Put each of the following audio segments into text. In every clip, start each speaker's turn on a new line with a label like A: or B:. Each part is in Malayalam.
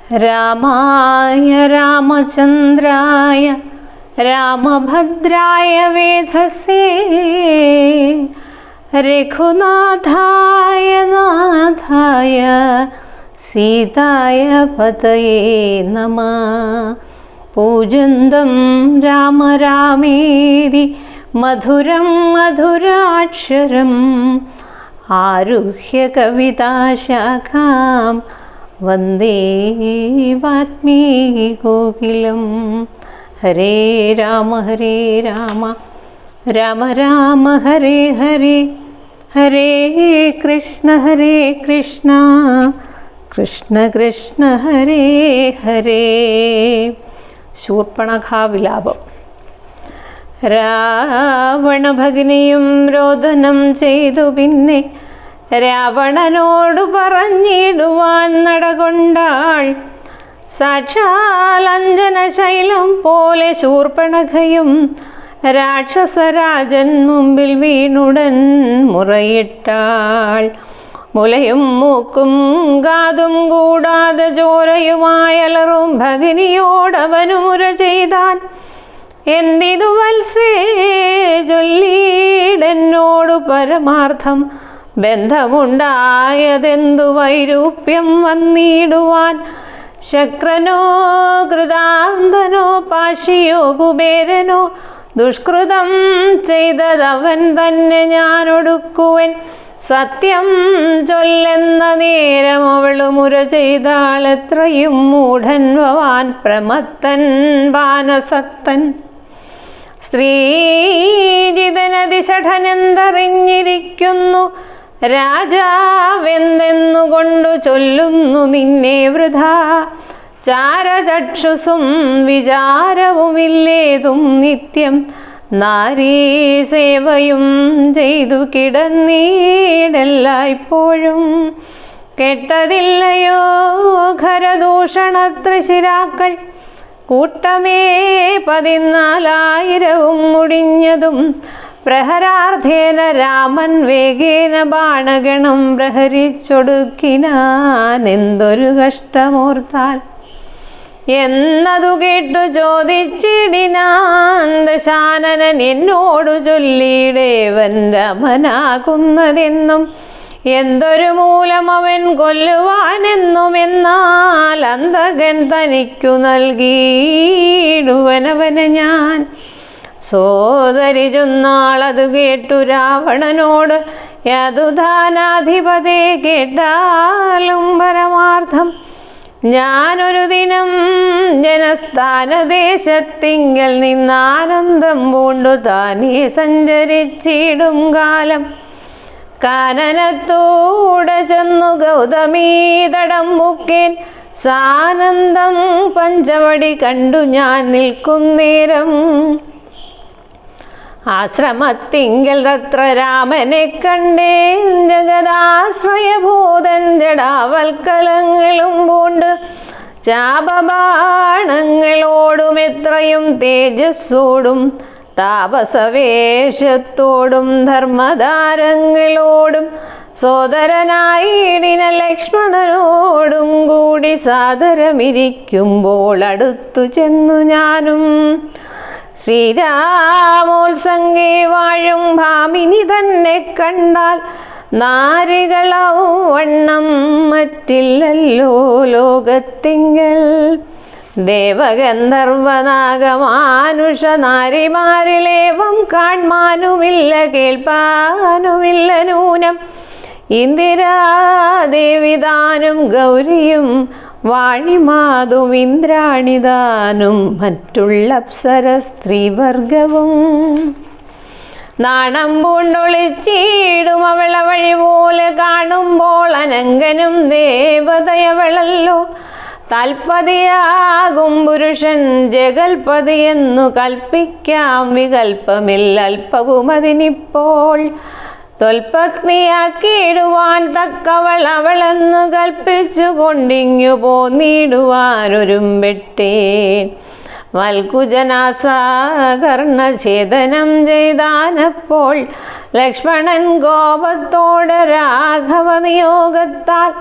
A: രാമായ രാമചന്ദ്രായ രാമഭദ്രായ വേധസേ രഘുനാഥായ നാഥായ സീതായ പതയേ നമഃ. പൂജന്തം രാമ രാമേതി മധുരം മധുരാക്ഷരം ആരുഹ്യ കവിതാശാഖാം വന്ദേ വാൽമീകികോകിലം. ഹരേ രാമ രാമ രാമ ഹരേ ഹരേ, ഹരേ കൃഷ്ണ കൃഷ്ണ കൃഷ്ണ ഹരേ ഹരേ. ശൂർപ്പണഖാവിലാപം. രാവണഭഗിനിയും രോദനം ചെയ്തു പിന്നെ രാവണനോടു പറഞ്ഞിടുവാൻ നടകൊണ്ടാൾ. സാക്ഷാൽ അഞ്ജനശൈലം പോലെ ശൂർപ്പണഖയും രാക്ഷസരാജൻ മുമ്പിൽ വീണുടൻ മുറയിട്ടാൾ. മുലയും മൂക്കും കാതും കൂടാതെ ചോരയുമായലറും ഭഗിനിയോടവനു മുര ചെയ്താൻ. എന്തിതു വത്സേ ചൊല്ലീടെന്നോടു പരമാർത്ഥം, ബന്ധമുണ്ടായതെന്തു വൈരൂപ്യം വന്നിടുവാൻ. ശക്രനോ കൃതാന്തനോ പാശിയോ കുബേരനോ ദുഷ്കൃതം ചെയ്തതവൻ തന്നെ ഞാനൊടുക്കുവൻ. സത്യം ചൊല്ലെന്ന നേരം അവളു മുര ചെയ്താൾ. എത്രയും മൂഢൻ ഭവാൻ പ്രമത്തൻ വാനസക്തൻ. സ്ത്രീജിതനതിഷഠനെന്തറിഞ്ഞിരിക്കുന്നു രാജാവെന്തെന്നുകൊണ്ടു ചൊല്ലുന്നു നിന്നെ വൃഥാ. ചാരചക്ഷുസും വിചാരവുമില്ലേതും നിത്യം നാരീസേവയും ചെയ്തു കിടന്നീടെല്ലായ്പ്പോഴും. കേട്ടതില്ലയോ ഖരദൂഷണത്രിശിരാക്കൾ കൂട്ടമേ 14,000 മുടിഞ്ഞതും. പ്രഹരാർദ്ധേന രാമൻ വേഗേന ബാണഗണം പ്രഹരിച്ചൊടുക്കിനാൻ. എന്തൊരു കഷ്ടമോർത്താൽ എന്നതു കേട്ടു ചോദിച്ചിടിനാൻ ദശാനനൻ. എന്നോടു ചൊല്ലിയിടേവൻ രാമനാകുന്നതെന്നും എന്തൊരു മൂലം അവൻ കൊല്ലുവാനെന്നും. എന്നാൽ അന്തകൻ തനിക്കു നൽകിയിടുവനവന് ഞാൻ. സോദരി ചൊന്നാളതു കേട്ടു രാവണനോട്, യദുധാനാധിപതേ കേട്ടാലും പരമാർത്ഥം. ഞാനൊരു ദിനം ജനസ്ഥാനദേശത്തിങ്കൽ നിന്നാനന്ദം പൂണ്ടു താനേ സഞ്ചരിച്ചിടും കാലം. കാനനത്തൂടെ ചെന്നു ഗൗതമീതടം മുക്കേൻ. സാനന്ദം പഞ്ചവടി കണ്ടു ഞാൻ നിൽക്കും നേരം. ആശ്രമത്തിങ്കൽ തത്ര രാമനെ കണ്ടേൻ. ജഗദാശ്രയഭൂതൻ ജടാവൽക്കലങ്ങളും പൂണ്ട് ചാപബാണങ്ങളോടും എത്രയും തേജസ്സോടും താപസവേഷത്തോടും ധർമ്മധാരങ്ങളോടും സോദരനായിടിന ലക്ഷ്മണനോടും കൂടി സാദരമിരിക്കുമ്പോൾ അടുത്തു ചെന്നു ഞാനും. ശ്രീരാമോത്സംഗേ വാഴും ഭാമിനി തന്നെ കണ്ടാൽ നാരികളാവും വണ്ണം മറ്റില്ലല്ലോ ലോകത്തിങ്കൽ. ദേവഗന്ധർവനാഗമാനുഷ നാരിമാരിലേവം കാൺമാനുമില്ല കേൾപ്പാനുമില്ല നൂനം. ഇന്ദിരാദേവിദാനും ഗൗരിയും വാണിമാതും ഇന്ദ്രാണിദാനും മറ്റുള്ള അപ്സര സ്ത്രീവർഗവും. നാണം പൂണ്ടൊളിച്ചിടും അവള വഴി പോലെ കാണുമ്പോൾ അനങ്കനും ദേവതയവളല്ലോ. താൽപതിയാകും പുരുഷൻ ജഗൽപതിയെന്നു കൽപ്പിക്കാം. വികൽപ്പമില്ല അല്പവും അതിനിപ്പോൾ. തൊൽപത്നിയാക്കിയിടുവാൻ തക്കവൾ അവളെന്നു കൽപ്പിച്ചു കൊണ്ടിങ്ങു പോന്നിടുവാനൊരുമ്പെട്ടേൻ. മൽക്കുജനാസാകർണഛേദനം ചെയ്താനപ്പോൾ ലക്ഷ്മണൻ കോപത്തോടെ രാഘവ നിയോഗത്താൽ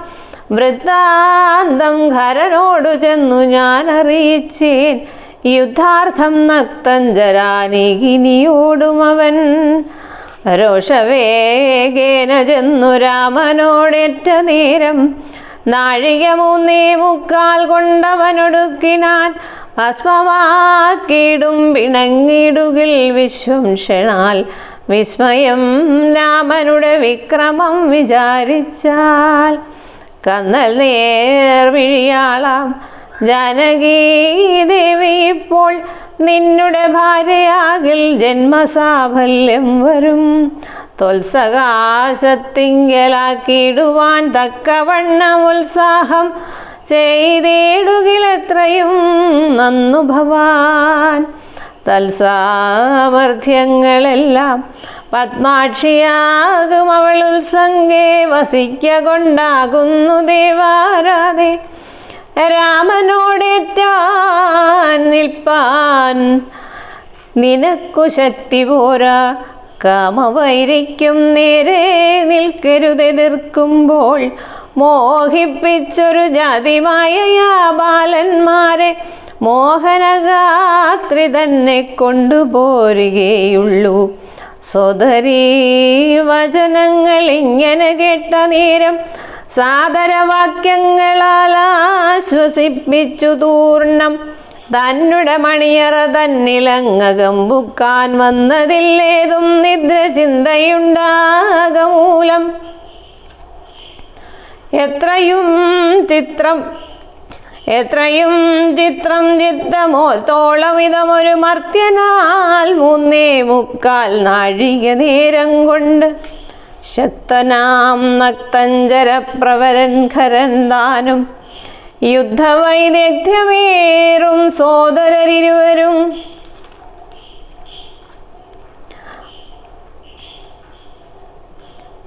A: വൃത്താന്തം ഖരനോടു ചെന്നു ഞാൻ അറിയിച്ചേൻ. യുദ്ധാർത്ഥം നക്തഞ്ചരാനികിനിയോടും അവൻ രോഷവേഗേന ചെന്നു രാമനോടേറ്റ നേരം. നാഴിക 3.75 കൊണ്ടവനൊടുക്കിനാൻ. ഭസ്മമാക്കിയിടും പിണങ്ങിടുകിൽ വിശ്വംഷണാൽ. വിസ്മയം രാമനുടെ വിക്രമം വിചാരിച്ചാൽ. കന്നൽ നേർമിഴിയാളാം ജാനകീദേവി ഇപ്പോൾ നിന്നുടെ ഭാര്യയാകിൽ ജന്മസാഫല്യം വരും. തൊൽസകാശത്തിങ്കലാക്കിയിടുവാൻ തക്കവണ്ണം ഉത്സാഹം ചെയ്തിടുകിലെത്രയും നന്നു ഭവാൻ. തൽസാമർഥ്യങ്ങളെല്ലാം പത്മാക്ഷിയാകും അവൾ ഉത്സംഗേ വസിക്ക കൊണ്ടാകുന്നു ദേവാരാധേ. രാമനോടേറ്റാൻ നിൽപ്പാൻ നിനക്കു ശക്തി പോരാ. കാമവൈരിക്കും നേരെ നിൽക്കരുതെതിർക്കുമ്പോൾ. മോഹിപ്പിച്ചൊരു ജാതിമായയാ ബാലന്മാരെ മോഹനഗാത്രി തന്നെ കൊണ്ടുപോരുകയുള്ളൂ. സോദരീ വചനങ്ങൾ ഇങ്ങനെ കേട്ട നേരം സാദരവാക്യങ്ങളാൽ ആശ്വസിപ്പിച്ചു തൂർണം. തന്നുടെ മണിയറ തന്നിലങ്ങകം ബുക്കാൻ വന്നതില്ലേതും നിദ്ര ചിന്തയുണ്ടാകമൂലം. എത്രയും ചിത്രം ചിത്തമോത്തോളം ഇതമൊരു മർത്യനാൽ 3.75 നാഴിക നേരം കൊണ്ട് ശക്തനാം നക്തഞ്ചരപ്രവരൻ ഖരൻ താനും യുദ്ധവൈദഗ്ധ്യമേറും സോദരരിരുവരും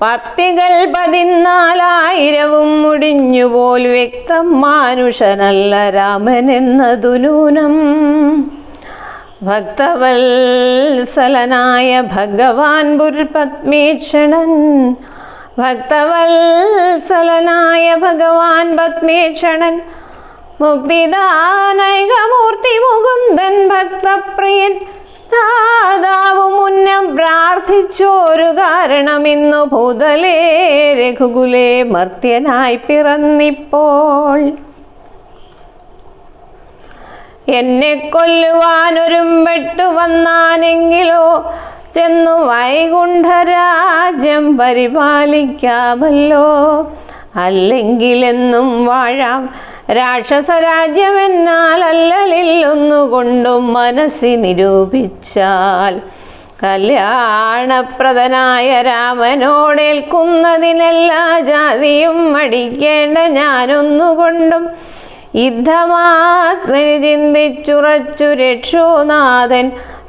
A: പത്തികൾ 14,000 മുടിഞ്ഞുപോൽ വ്യക്തം. മാനുഷനല്ല രാമൻ എന്നതു നൂനം. ഭക്തവത്സലനായ ഭഗവാൻ പത്മേക്ഷണൻ. ഭക്തവത്സലനായ ഭഗവാൻ പത്മേക്ഷണൻ. മുക്തിദാനൈകമൂർത്തി മുകുന്ദൻ ഭക്തപ്രിയൻ. ദാതാവു മുന്നം പ്രാർത്ഥിച്ചോരു കാരണമിന്നു ഭൂതലേ രഘുകുലേ മർത്യനായി പിറന്നിപ്പോൾ. എന്നെ കൊല്ലുവാനൊരുമ്പെട്ടു വന്നാനെങ്കിലോ ചെന്നു വൈകുണ്ഠരാജ്യം പരിപാലിക്കാമല്ലോ. അല്ലെങ്കിലെന്നും വാഴാം രാക്ഷസരാജ്യമെന്നാൽ അല്ലലില്ലൊന്നുകൊണ്ടും മനസ്സി നിരൂപിച്ചാൽ. കല്യാണപ്രദനായ രാമനോടേൽക്കുന്നതിനെല്ലാ ജാതിയും മടിക്കേണ്ട ഞാനൊന്നുകൊണ്ടും. യുദ്ധമാത്മനി ചിന്തിച്ചുറച്ചു രക്ഷോനാഥൻ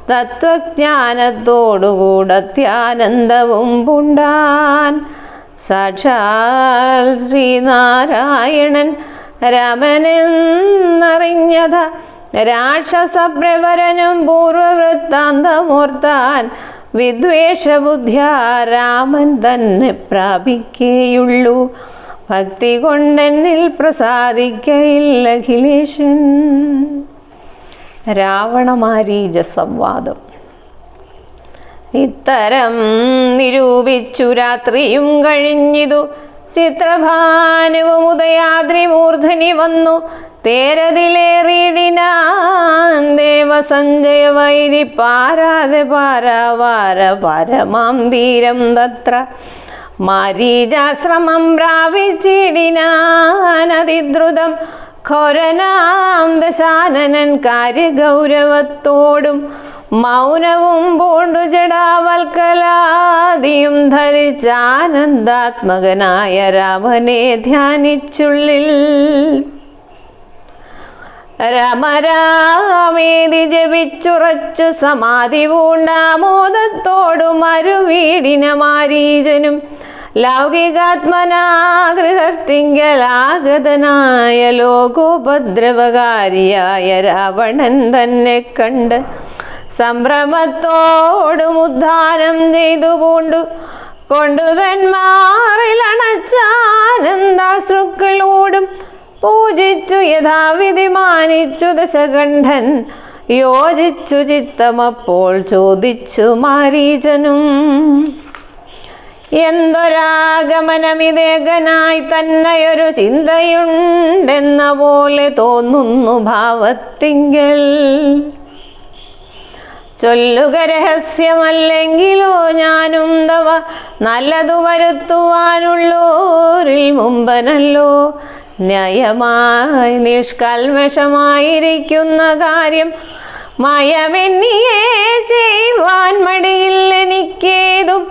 A: തത്വജ്ഞാനത്തോടുകൂടത്യാനന്ദവും പൂണ്ടാൻ. സാക്ഷാൽ ശ്രീനാരായണൻ രാമനെന്നറിഞ്ഞത രാക്ഷസപ്രവരനും പൂർവവൃത്താന്തമോർത്താൻ. വിദ്വേഷബുദ്ധ്യാ രാമൻ തന്നെ പ്രാപിക്കേയുള്ളൂ. ഭക്തി കൊണ്ടെന്നിൽ പ്രസാദിക്കയില്ല അഖിലേശൻ. രാവണമാരീച സംവാദം. ഇത്തരം നിരൂപിച്ചു രാത്രിയും കഴിഞ്ഞിതു. ചിത്രഭാനുവും ഉദയാദ്രി മൂർധനി വന്നു. തേരതിലേറിയിടിനാൻ ദേവസഞ്ജയ വൈരി പാരാതെ പാരാവാര പരമാം തീരം തത്ര. മാരീചാശ്രമം പ്രാപിച്ചിടിനാനതിദ്രുതം. ഘോരനാം ദശാനനൻ കാര്യഗൗരവത്തോടും മൗനവും പൂണ്ടു ജടാവൽക്കലാദിയും ധരിച്ചാനന്ദാത്മകനായ രാമനെ ധ്യാനിച്ചുള്ളിൽ. രമരാമേതി ജപിച്ചുറച്ചു സമാധി പൂണ്ടാമോദത്തോടു മരുവീടിന മാരീചനും. ലൗകികാത്മനാഗൃഹത്തിങ്കലാഗതനായ ലോകോപദ്രവകാരിയായ രാവണൻ തന്നെ കണ്ട് സംഭ്രമത്തോടും ഉദ്ധാനം ചെയ്തു പൂണ്ടു കൊണ്ടുതന്മാറിലണച്ചാനന്ദാശ്രുക്കളോടും പൂജിച്ചു യഥാവിധി മാനിച്ചു ദശകണ്ഠൻ. യോജിച്ചു ചിത്തമപ്പോൾ ചോദിച്ചു മാരീചനും, എന്തൊരാഗമനമിതേകനായി തന്നെയൊരു ചിന്തയുണ്ടെന്ന പോലെ തോന്നുന്നു ഭാവത്തിങ്കൽ. ചൊല്ലുക രഹസ്യമല്ലെങ്കിലോ ഞാനും തവ നല്ലതു വരുത്തുവാനുള്ളോരിൽ മുമ്പനല്ലോ. ന്യായമായി നിഷ്കൽമഷമായിരിക്കുന്ന കാര്യം മയമെന്നിയേ ചെയ്യുവാൻ മടിയില്ലെനിക്കേതും.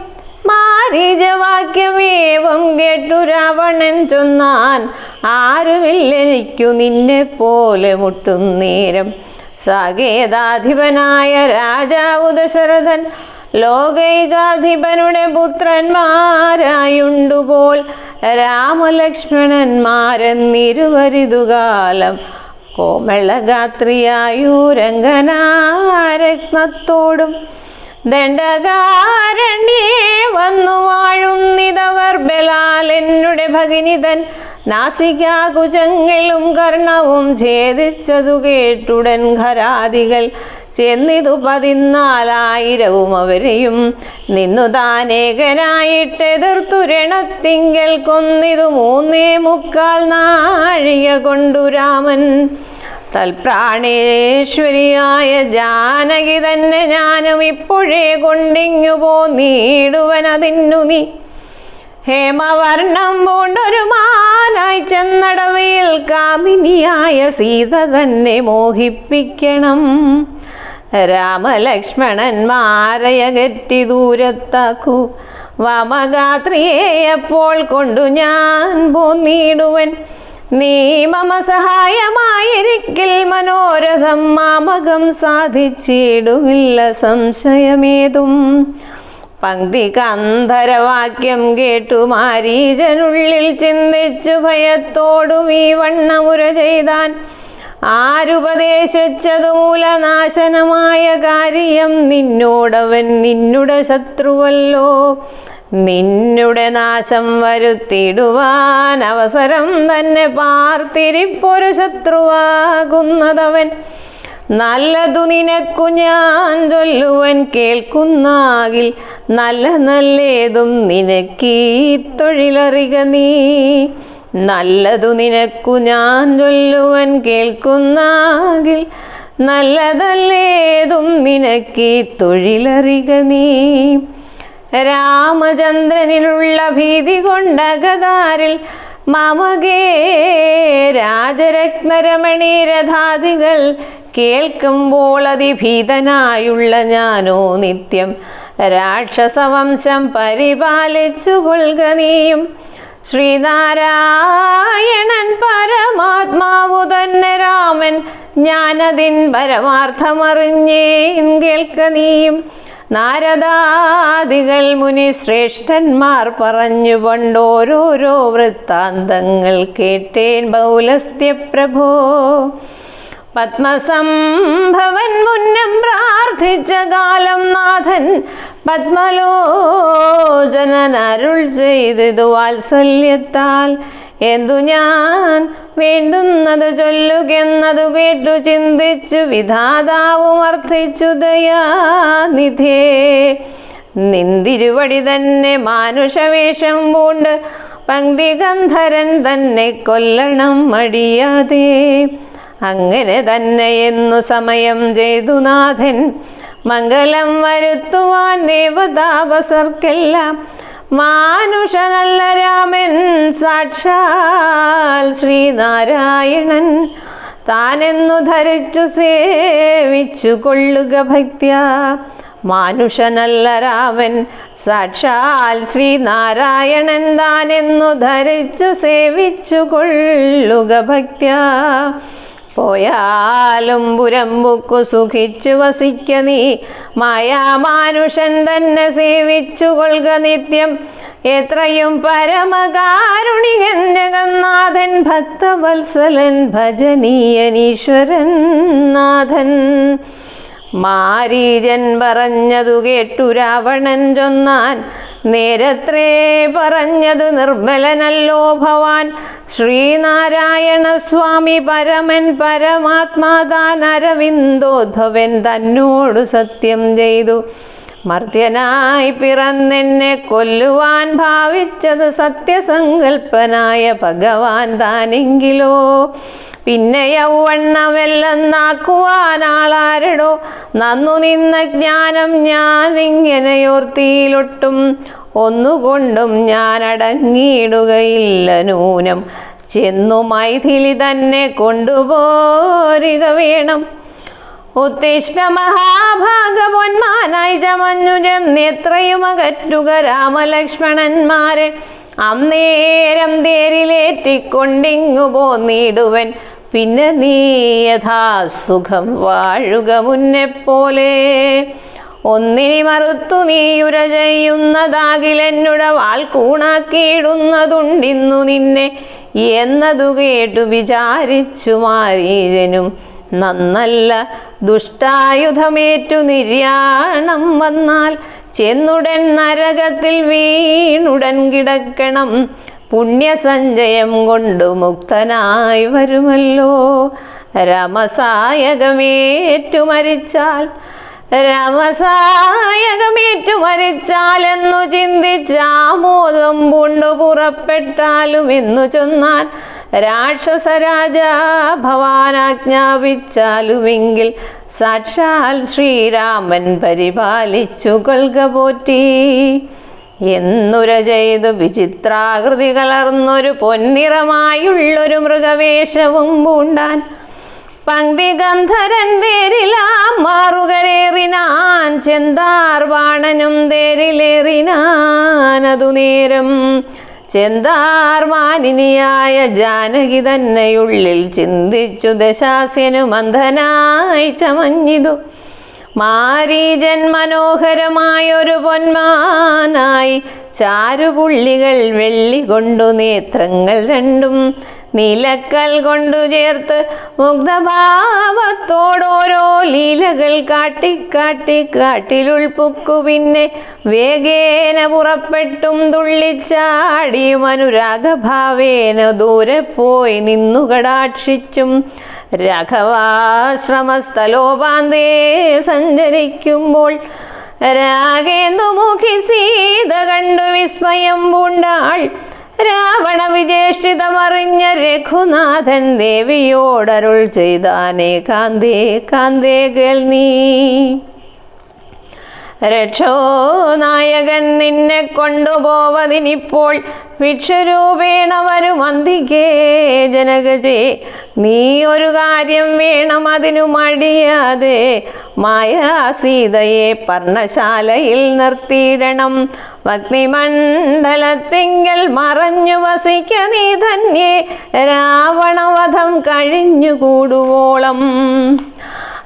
A: മാരീചവാക്യമേവം കേട്ടു രാവണൻ ചൊന്നാൻ, ആരുമില്ലെനിക്കു നിന്നെ പോലെ മുട്ടുന്നേരം. സാകേതാധിപനായ രാജാവു ദശരഥൻ ലോകൈകാധിപനുടെ പുത്രന്മാരായുണ്ടുപോൽ രാമലക്ഷ്മണന്മാരെന്നിരുവരിതുകാലം. കോമളഗാത്രിയായൂരംഗനാരത്നത്തോടും ദണ്ഡകാരണ്യേ വന്നു വാഴുന്നിതവർ ബലാൽ. എന്നുടെ ഭഗിനിതൻ നാസികാകുചങ്ങളും കർണവും ഛേദിച്ചതു കേട്ടുടൻ ഖരാദികൾ ചെന്നിതു 14,000 അവരെയും നിന്നു താനേകനായിട്ടെതിർത്തു രണത്തിങ്കൽ കൊന്നിതു 3.25 നാഴിക കൊണ്ടു രാമൻ. തൽപ്രാണേശ്വരിയായ ജാനകി തന്നെ ഞാനും ഇപ്പോഴേ കൊണ്ടിങ്ങു പോന്നീടുവനതിന്നു നീ. ഹേമവർണ്ണം പൂണ്ടൊരു മാനായി ചെന്നടവയിൽ കാമിനിയായ സീത തന്നെ മോഹിപ്പിക്കണം. രാമലക്ഷ്മണന്മാരയകറ്റി ദൂരത്താക്കൂ. വാമഗാത്രിയെ അപ്പോൾ കൊണ്ടു ഞാൻ പോന്നീടുവൻ. നീ മമ സഹായമായിരിക്കിൽ മനോരഥം മാമകം സാധിച്ചിടുമില്ല സംശയമേതും. പങ്ക്തി ഗന്ധരവാക്യം കേട്ടു മാരീചനുള്ളിൽ ചിന്തിച്ചു ഭയത്തോടും ഈ വണ്ണമുര ചെയ്താൻ. ആരുപദേശിച്ചതു മൂലനാശനമായ കാര്യം നിന്നോടവൻ നിന്നുടെ ശത്രുവല്ലോ. നിന്നുടെ നാശം വരുത്തിടുവാൻ അവസരം തന്നെ പാർത്തിരിപ്പൊരു ശത്രുവാകുന്നതവൻ. നല്ലതു നിനക്കു ഞാൻ ചൊല്ലുവൻ കേൾക്കുന്നാകിൽ നല്ല നല്ലേതും നിനക്കീ തൊഴിലറിക നീ. നല്ലതു നിനക്കു ഞാൻ ചൊല്ലുവൻ കേൾക്കുന്നാകിൽ നല്ലതല്ലേതും നിനക്കീ തൊഴിലറിക നീ. രാമചന്ദ്രനിലുള്ള ഭീതി കൊണ്ടകതാരിൽ മമകേ രാജരത്നരമണി രഥാദികൾ കേൾക്കുമ്പോൾ അതിഭീതനായുള്ള ഞാനോ നിത്യം രാക്ഷസവംശം പരിപാലിച്ചു കൊള്ളുക നീയും. ശ്രീനാരായണൻ പരമാത്മാവു തന്നെ രാമൻ, ഞാനതിൻ പരമാർത്ഥമറിഞ്ഞേൻ കേൾക്ക നീയും. നാരദാദികൾ മുനി ശ്രേഷ്ഠന്മാർ പറഞ്ഞു പണ്ടോരോരോ വൃത്താന്തങ്ങൾ കേട്ടേൻ പൗലസ്ത്യ പ്രഭോ. പത്മസംഭവൻ മുന്നം പ്രാർത്ഥിച്ച കാലം നാഥൻ പത്മലോചനൻ അരുൾ ചെയ്തതു വാത്സല്യത്താൽ. എന്തു ഞാൻ വേണ്ടുന്നത് ചൊല്ലുകെന്നതു കേട്ടു ചിന്തിച്ചു വിധാതാവും അർത്ഥിച്ചു ദയാനിധേ. നിന്തിരുവടി തന്നെ മാനുഷവേഷം പൂണ്ട് പങ്ക്തി ഗന്ധരൻ തന്നെ കൊല്ലണം മടിയാതെ. അങ്ങനെ തന്നെ എന്നു സമയം ചെയ്തു നാഥൻ മംഗലം വരുത്തുവാൻ ദേവതാപസർക്കെല്ലാം. മാനുഷനല്ല രാമൻ സാക്ഷാൽ ശ്രീനാരായണൻ താനെന്നു ധരിച്ചു സേവിച്ചു കൊള്ളുക ഭക്ത്യാ. മാനുഷനല്ല രാമൻ സാക്ഷാൽ ശ്രീനാരായണൻ താനെന്നു ധരിച്ചു സേവിച്ചു കൊള്ളുക ഭക്ത്യാ. പോയാലും പുരമ്പുക്കു സുഖിച്ചു വസിക്ക നീ. മായാമാനുഷൻ തന്നെ സേവിച്ചു കൊള്ളുക നിത്യം. എത്രയും പരമകാരുണികൻ ജഗന്നാഥൻ ഭക്തവത്സലൻ ഭജനീയനീശ്വരൻ നാഥൻ. മാരീചൻ പറഞ്ഞതു കേട്ടു രാവണൻ ചൊന്നാൻ, നേരത്രേ പറഞ്ഞതു നിർമ്മലനല്ലോ ഭവാൻ. ശ്രീനാരായണ സ്വാമി പരമൻ പരമാത്മാതാൻ അരവിന്ദോദ്ധവൻ തന്നോടു സത്യം ചെയ്തു. മർത്യനായി പിറന്നെന്നെ കൊല്ലുവാൻ ഭാവിച്ചത് സത്യസങ്കൽപ്പനായ ഭഗവാൻ താനെങ്കിലോ പിന്നെ യൗവണ്ണമെല്ലെന്നാക്കുവാനാളാരടോ. നന്നു നിന്ന ജ്ഞാനം ഞാൻ ഇങ്ങനെയോർത്തിയിലൊട്ടും ഒന്നുകൊണ്ടും ഞാൻ അടങ്ങിയിടുകയില്ല നൂനം. ചെന്നു മൈഥിലി തന്നെ കൊണ്ടുപോരുക വേണം. ഉത്തിഷ്ഠ മഹാഭാഗവന്മാനായി ചമഞ്ഞു ചെന്നെത്രയും അകറ്റുക രാമലക്ഷ്മണന്മാരെ. അന്നേരം തേരിലേറ്റിക്കൊണ്ടിങ്ങു പോന്നിടുവൻ. പിന്നെ നീ യഥാസുഖം വാഴുക മുന്നെപ്പോലെ. ഒന്നിനി മറുത്തു നീയുര ചെയ്യുന്നതാകിലെന്നുട വാൾ കൂണാക്കിയിടുന്നതുണ്ടിന്നു നിന്നെ എന്നതു കേട്ടു വിചാരിച്ചു മാരീജനും. നന്നല്ല ദുഷ്ടായുധമേറ്റു നിര്യാണം വന്നാൽ ചെന്നുടൻ നരകത്തിൽ വീണുടൻ കിടക്കണം. പുണ്യസഞ്ചയം കൊണ്ടു മുക്തനായി വരുമല്ലോ. രാമസായകമേറ്റു മരിച്ചാലെന്നു ചിന്തിച്ചാമോദം പൂണ്ടു പുറപ്പെട്ടാലും എന്നു ചൊന്നാൻ. രാക്ഷസരാജാ ഭവാനാജ്ഞാപിച്ചാലുമെങ്കിൽ സാക്ഷാൽ ശ്രീരാമൻ പരിപാലിച്ചു കൊൽക പോറ്റി. എന്നുര ചെയ്തു വിചിത്രാകൃതി കലർന്നൊരു പൊന്നിറമായുള്ളൊരു മൃഗവേഷവും പൂണ്ടാൻ. പങ്ക്തി ഗന്ധരൻ തേരിലാം മാറുകരേറിനാൻ. ചെന്താർ ബാണനും തേരിലേറിനാനതു നേരം. ചെന്താർ മാനിനിയായ ജാനകി തന്നെയുള്ളിൽ ചിന്തിച്ചു ദശാസ്യനു മന്ദനായി ചമഞ്ഞിതു. മാരീജൻ മനോഹരമായൊരു പൊന്മാനായി. ചാരുപുള്ളികൾ വെള്ളി കൊണ്ടു നേത്രങ്ങൾ രണ്ടും നീലക്കൽ കൊണ്ടു ചേർത്ത് മുഗ്ധഭാവത്തോടോരോ ലീലകൾ കാട്ടിലുൾപ്പുക്കു. പിന്നെ വേഗേന പുറപ്പെട്ടും തുള്ളിച്ചാടിയും അനുരാഗഭാവേന ദൂരെ പോയി നിന്നു കടാക്ഷിച്ചും രാഘവാശ്രമസ്ഥലോപാന്തേ സഞ്ചരിക്കുമ്പോൾ രാഗേന്ദുമുഖി സീത കണ്ടു വിസ്മയം പൂണ്ടാൾ. രാവണ വിജേഷ്ടിതമറിഞ്ഞ രഘുനാഥൻ ദേവിയോടരുൾ ചെയ്താനേ കാന്തേ കാന്തേ കേൾ നീ. രക്ഷോ നായകൻ നിന്നെ കൊണ്ടുപോവതിനിപ്പോൾ ഭിക്ഷുരൂപേണ വരും അന്തികേ ജനകജേ. നീ ഒരു കാര്യം വേണം അതിനു മടിയാതെ. മായാസീതയെ പർണശാലയിൽ നിർത്തിയിടണം. അഗ്നിമണ്ഡലത്തിങ്കൽ മറഞ്ഞു വസിക്ക നീ ധന്യേ. രാവണവധം കഴിഞ്ഞുകൂടുവോളം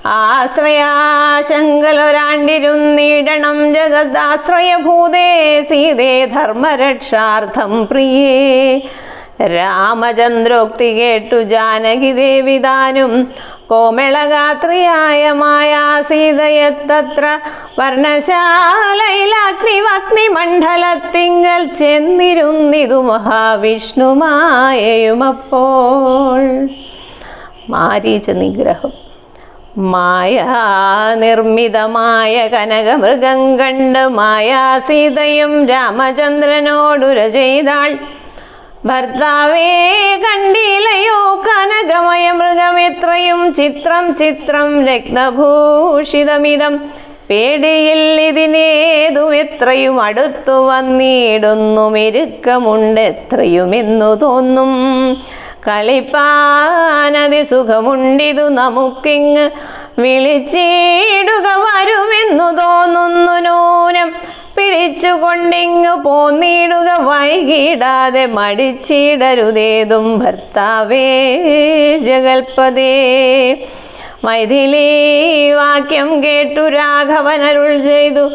A: ആശ്രയാശങ്കലൊരാണ്ടിരുന്നിടണം. ജഗദാശ്രയഭൂതേ സീതേ ധർമ്മരക്ഷാർത്ഥം പ്രിയേ. രാമചന്ദ്രോക്തി കേട്ടു ജാനകി ദേവി താനും കോമളഗാത്രിയായ മായാസീതയത്തത്ര വർണ്ണശാലയിലഗ്നിമണ്ഡലത്തിങ്കൽ ചെന്നിരുന്നിതു മഹാവിഷ്ണുമായയുമപ്പോൾ. മാരീച നിഗ്രഹം. മായാ നിർമ്മിതമായ കനകമൃഗം കണ്ട് മായാസീതയും രാമചന്ദ്രനോടുര ചെയ്താൾ. ഭർത്താവേ കണ്ടിലയോ കനകമയ മൃഗമെത്രയും ചിത്രം ചിത്രം രത്നഭൂഷിതമിതം. പേടിയിൽ ഇതിനേതും എത്രയും അടുത്തു വന്നിടുന്നു. മെരുക്കമുണ്ട് എത്രയുമെന്നു തോന്നും. കളിപ്പാനതി സുഖമുണ്ടിതു നമുക്കിങ് വിളിച്ചിടുക വരുമെന്നു തോന്നുന്നു നൂനം. പിടിച്ചുകൊണ്ടിങ്ങു പോന്നിടുക വൈകിടാതെ മടിച്ചിടരുതേതും ഭർത്താവേ ജഗൽപദേ. മൈഥിലീ വാക്യം കേട്ടു രാഘവനരുൾ ചെയ്തു.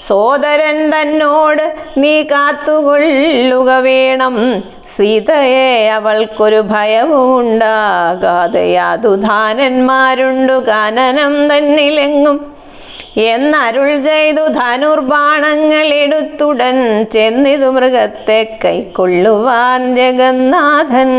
A: സോദരൻ തന്നോട് നീ കാത്തുകൊള്ളുക വേണം. സീതയെ അവൾക്കൊരു ഭയവും ഉണ്ടാകാതെ യാതുധാനന്മാരുണ്ടു കാനനം തന്നിലെങ്ങും. എന്നരുൾ ചെയ്തു ധനുർബാണങ്ങൾ എടുത്തുടൻ ചെന്നിതു മൃഗത്തെ കൈക്കൊള്ളുവാൻ ജഗന്നാഥൻ.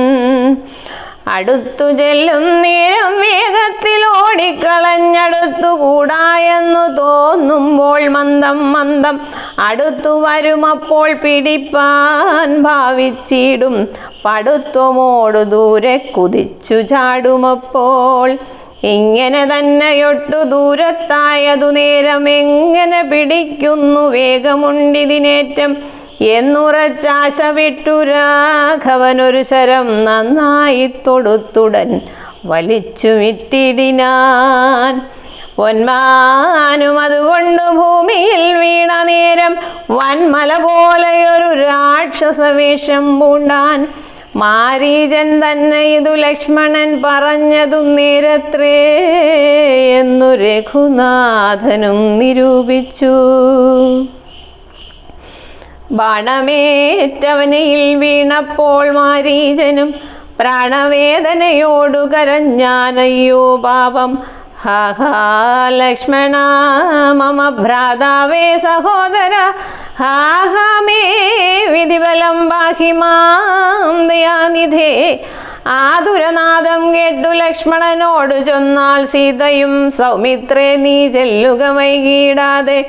A: അടുത്തു ചെല്ലും നേരം വേഗത്തിൽ ഓടിക്കളഞ്ഞടുത്തുകൂടായെന്നു തോന്നുമ്പോൾ മന്ദം മന്ദം അടുത്തു വരുമപ്പോൾ പിടിപ്പാൻ ഭാവിച്ചിടും പടുത്വമോടു ദൂരെ കുതിച്ചു ചാടുമപ്പോൾ. ഇങ്ങനെ തന്നെയൊട്ടു ദൂരത്തായതു നേരം എങ്ങനെ പിടിക്കുന്നു വേഗമുണ്ടിതിനേറ്റം എന്നുറച്ചാശ വിട്ടു രാഘവനൊരു ശരം നന്നായി തൊടുത്തുടൻ വലിച്ചു വിട്ടിടിനാൻ. പൊന്മാനും അതുകൊണ്ട് ഭൂമിയിൽ വീണ നേരം വൻമല പോലെയൊരു രാക്ഷസവേഷം പൂണ്ടാൻ. മാരീചൻ തന്നെ ഇതു ലക്ഷ്മണൻ പറഞ്ഞതു നേരത്രേ എന്നു രഘുനാഥനും നിരൂപിച്ചു. ബാണമേറ്റവനിൽ വീണപ്പോൾ മാരീചനും പ്രാണവേദനയോടു കരഞ്ഞാനയ്യോ പാപം. ഹാഹാ ലക്ഷ്മണ മമ ഭ്രാതാവേ സഹോദര, ഹാഹാ മേ വിധിബലം പാഹി മാം ദയാനിധേ. ആതുരനാദം കേട്ടു ലക്ഷ്മണനോടു ചൊന്നാൾ സീതയും, സൗമിത്രേ നീ ചെല്ലുക വൈകിടാതെ.